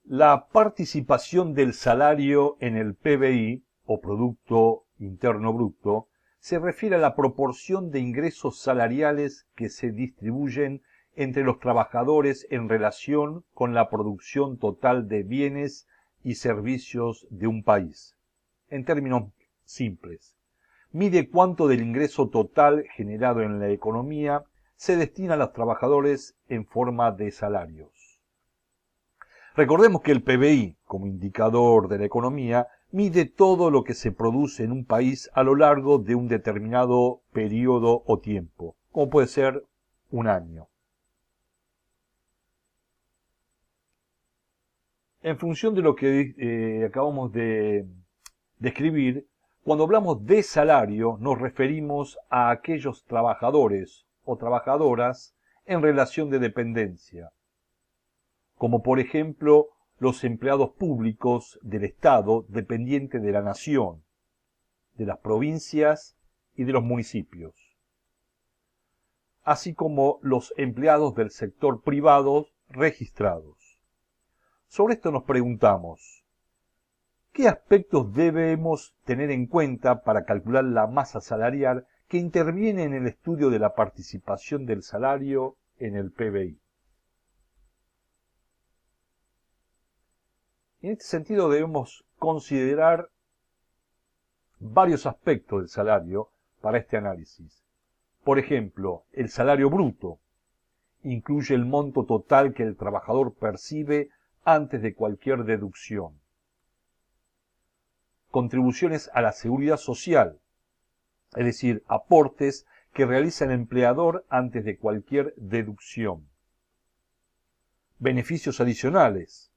La participación del salario en el PBI, o Producto Interno Bruto, se refiere a la proporción de ingresos salariales que se distribuyen entre los trabajadores en relación con la producción total de bienes y servicios de un país. En términos simples, mide cuánto del ingreso total generado en la economía se destina a los trabajadores en forma de salarios. Recordemos que el PBI, como indicador de la economía, mide todo lo que se produce en un país a lo largo de un determinado periodo o tiempo, como puede ser un año. En función de lo que acabamos de describir, cuando hablamos de salario nos referimos a aquellos trabajadores o trabajadoras en relación de dependencia, como por ejemplo los empleados públicos del Estado dependiente de la nación, de las provincias y de los municipios, así como los empleados del sector privado registrados. Sobre esto nos preguntamos, ¿qué aspectos debemos tener en cuenta para calcular la masa salarial que interviene en el estudio de la participación del salario en el PBI? En este sentido debemos considerar varios aspectos del salario para este análisis. Por ejemplo, el salario bruto incluye el monto total que el trabajador percibe antes de cualquier deducción. Contribuciones a la seguridad social, es decir, aportes que realiza el empleador antes de cualquier deducción. Beneficios adicionales,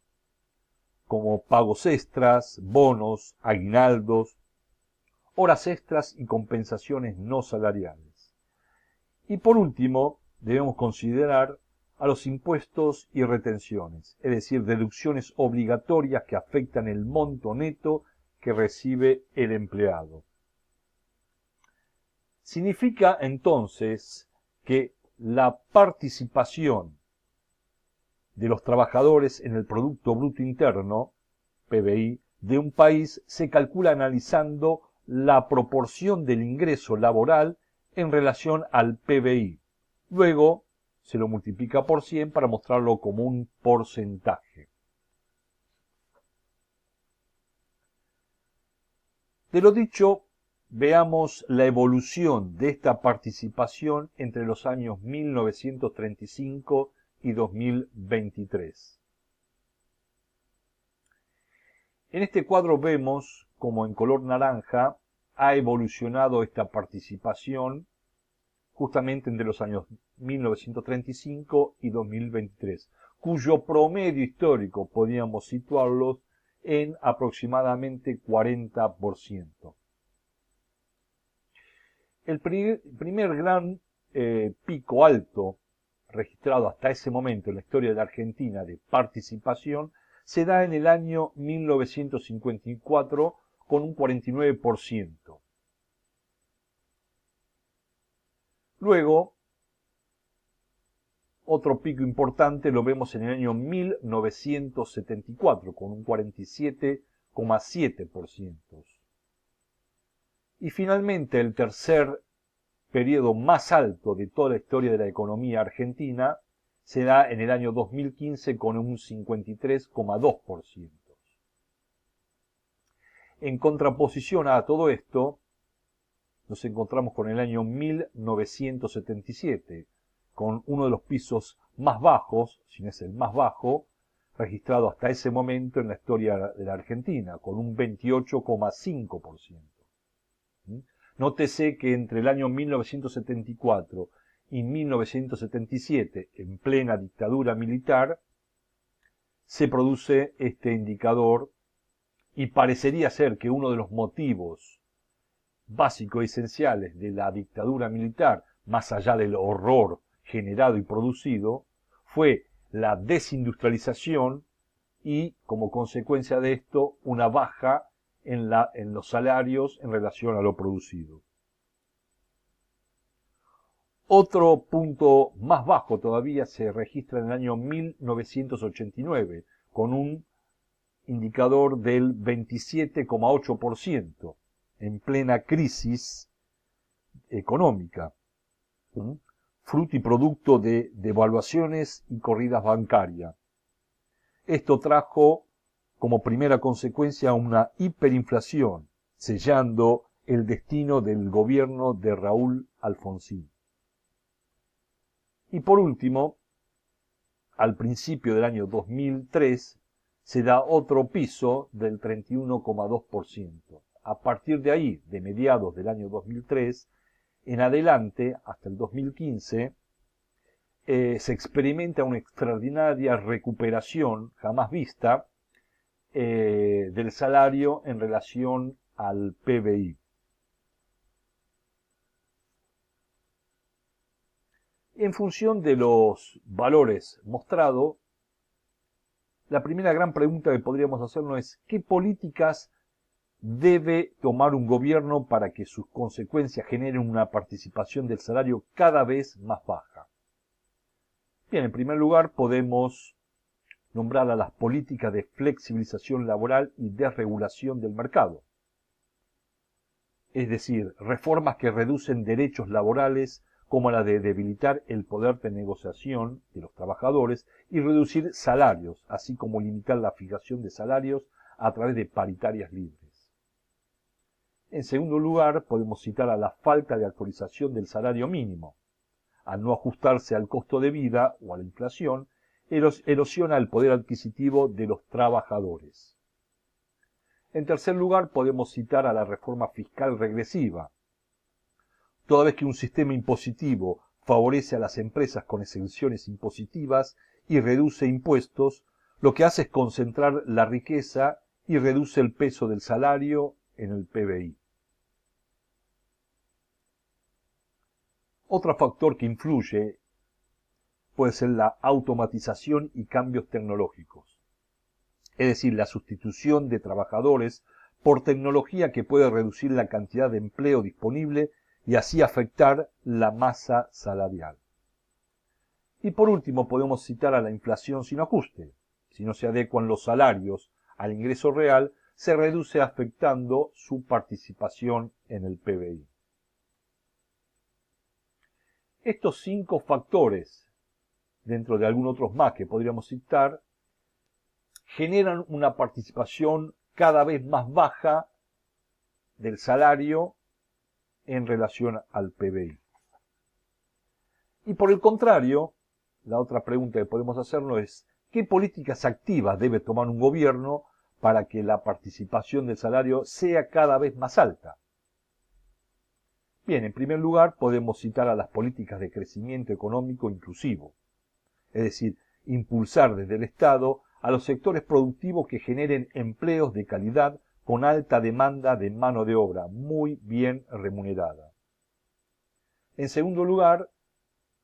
como pagos extras, bonos, aguinaldos, horas extras y compensaciones no salariales. Y por último, debemos considerar a los impuestos y retenciones, es decir, deducciones obligatorias que afectan el monto neto que recibe el empleado. Significa entonces que la participación de los trabajadores en el Producto Bruto Interno, PBI, de un país se calcula analizando la proporción del ingreso laboral en relación al PBI. Luego se lo multiplica por 100 para mostrarlo como un porcentaje. De lo dicho, veamos la evolución de esta participación entre los años 1935 y 2023. En este cuadro vemos como en color naranja ha evolucionado esta participación justamente entre los años 1935 y 2023, cuyo promedio histórico podríamos situarlo en aproximadamente 40%. El primer gran pico alto registrado hasta ese momento en la historia de la Argentina de participación se da en el año 1954 con un 49%. Luego, otro pico importante lo vemos en el año 1974 con un 47,7%. Y finalmente el tercer periodo más alto de toda la historia de la economía argentina se da en el año 2015 con un 53,2%. En contraposición a todo esto, nos encontramos con el año 1977, con uno de los pisos más bajos, si no es el más bajo, registrado hasta ese momento en la historia de la Argentina, con un 28,5%. Nótese que entre el año 1974 y 1977, en plena dictadura militar, se produce este indicador y parecería ser que uno de los motivos básicos y esenciales de la dictadura militar, más allá del horror generado y producido, fue la desindustrialización y, como consecuencia de esto, una baja en los salarios en relación a lo producido. Otro punto más bajo todavía se registra en el año 1989, con un indicador del 27,8% en plena crisis económica, fruto y producto de devaluaciones y corridas bancarias. Esto trajo como primera consecuencia una hiperinflación, sellando el destino del gobierno de Raúl Alfonsín. Y por último, al principio del año 2003, se da otro piso del 31,2%. A partir de ahí, de mediados del año 2003, en adelante, hasta el 2015, se experimenta una extraordinaria recuperación jamás vista del salario en relación al PBI. En función de los valores mostrados, la primera gran pregunta que podríamos hacernos es ¿qué políticas debe tomar un gobierno para que sus consecuencias generen una participación del salario cada vez más baja? Bien, en primer lugar podemos nombrar a las políticas de flexibilización laboral y desregulación del mercado. Es decir, reformas que reducen derechos laborales como la de debilitar el poder de negociación de los trabajadores y reducir salarios, así como limitar la fijación de salarios a través de paritarias libres. En segundo lugar, podemos citar a la falta de actualización del salario mínimo. Al no ajustarse al costo de vida o a la inflación, erosiona el poder adquisitivo de los trabajadores. En tercer lugar, podemos citar a la reforma fiscal regresiva. Toda vez que un sistema impositivo favorece a las empresas con exenciones impositivas y reduce impuestos, lo que hace es concentrar la riqueza y reduce el peso del salario en el PBI. Otro factor que influye puede ser la automatización y cambios tecnológicos, es decir, la sustitución de trabajadores por tecnología que puede reducir la cantidad de empleo disponible y así afectar la masa salarial. Y por último podemos citar a la inflación sin ajuste. Si no se adecuan los salarios al ingreso real, se reduce afectando su participación en el PBI. Estos 5 factores, dentro de algunos otros más que podríamos citar, generan una participación cada vez más baja del salario en relación al PBI. Y por el contrario, la otra pregunta que podemos hacernos es ¿qué políticas activas debe tomar un gobierno para que la participación del salario sea cada vez más alta? Bien, en primer lugar podemos citar a las políticas de crecimiento económico inclusivo, es decir, impulsar desde el Estado a los sectores productivos que generen empleos de calidad con alta demanda de mano de obra muy bien remunerada. En segundo lugar,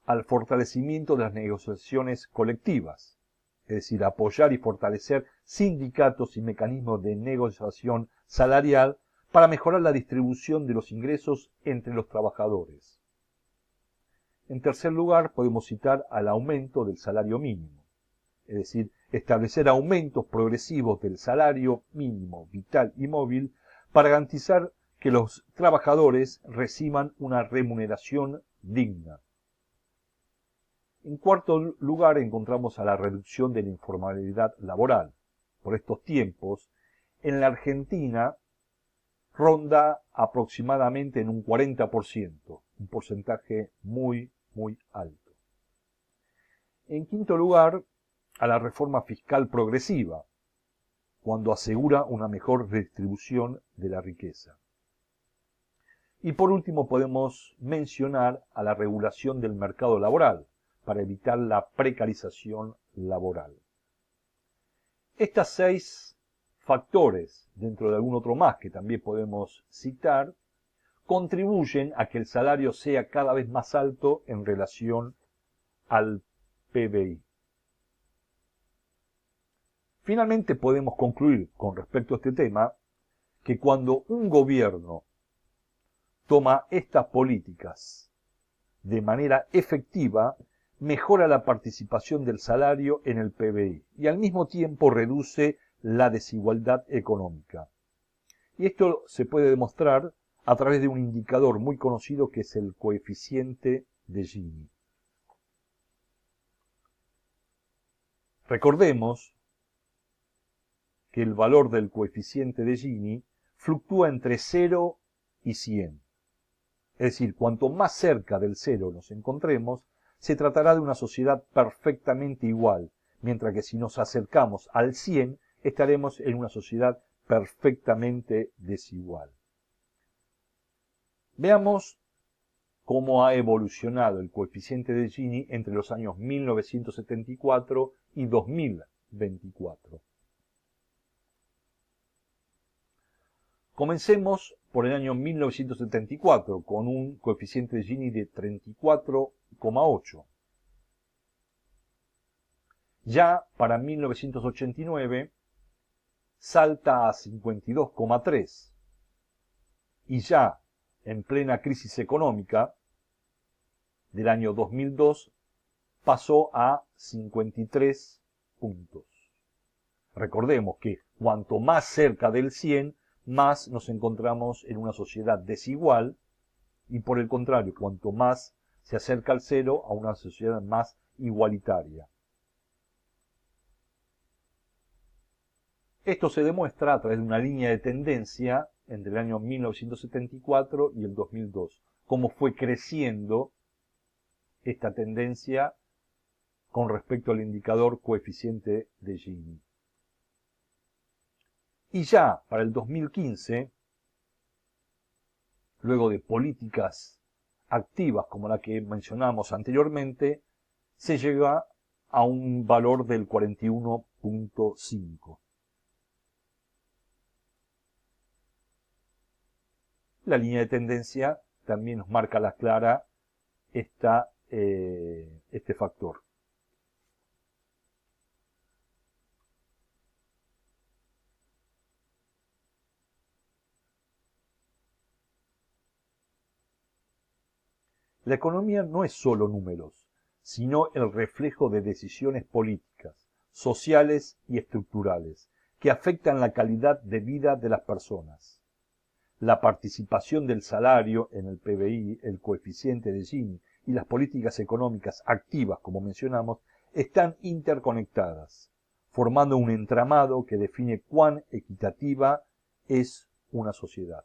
al fortalecimiento de las negociaciones colectivas, es decir, apoyar y fortalecer sindicatos y mecanismos de negociación salarial para mejorar la distribución de los ingresos entre los trabajadores. En tercer lugar, podemos citar al aumento del salario mínimo, es decir, establecer aumentos progresivos del salario mínimo vital y móvil para garantizar que los trabajadores reciban una remuneración digna. En cuarto lugar, encontramos a la reducción de la informalidad laboral. Por estos tiempos, en la Argentina ronda aproximadamente en un 40%, un porcentaje muy alto. En quinto lugar, a la reforma fiscal progresiva, cuando asegura una mejor redistribución de la riqueza. Y por último podemos mencionar a la regulación del mercado laboral, para evitar la precarización laboral. Estos 6 factores, dentro de algún otro más que también podemos citar, contribuyen a que el salario sea cada vez más alto en relación al PBI. Finalmente podemos concluir con respecto a este tema que cuando un gobierno toma estas políticas de manera efectiva, mejora la participación del salario en el PBI y al mismo tiempo reduce la desigualdad económica. Y esto se puede demostrar a través de un indicador muy conocido que es el coeficiente de Gini. Recordemos que el valor del coeficiente de Gini fluctúa entre 0 y 100. Es decir, cuanto más cerca del 0 nos encontremos, se tratará de una sociedad perfectamente igual, mientras que si nos acercamos al 100, estaremos en una sociedad perfectamente desigual. Veamos cómo ha evolucionado el coeficiente de Gini entre los años 1974 y 2024. Comencemos por el año 1974 con un coeficiente de Gini de 34,8. Ya para 1989 salta a 52,3 y ya en plena crisis económica del año 2002 pasó a 53 puntos. Recordemos que cuanto más cerca del 100, más nos encontramos en una sociedad desigual y por el contrario, cuanto más se acerca al 0, a una sociedad más igualitaria. Esto se demuestra a través de una línea de tendencia entre el año 1974 y el 2002, cómo fue creciendo esta tendencia con respecto al indicador coeficiente de Gini. Y ya para el 2015, luego de políticas activas como la que mencionamos anteriormente, se llega a un valor del 41,5. La línea de tendencia también nos marca a la clara este factor. La economía no es solo números, sino el reflejo de decisiones políticas, sociales y estructurales, que afectan la calidad de vida de las personas. La participación del salario en el PBI, el coeficiente de Gini y las políticas económicas activas, como mencionamos, están interconectadas, formando un entramado que define cuán equitativa es una sociedad.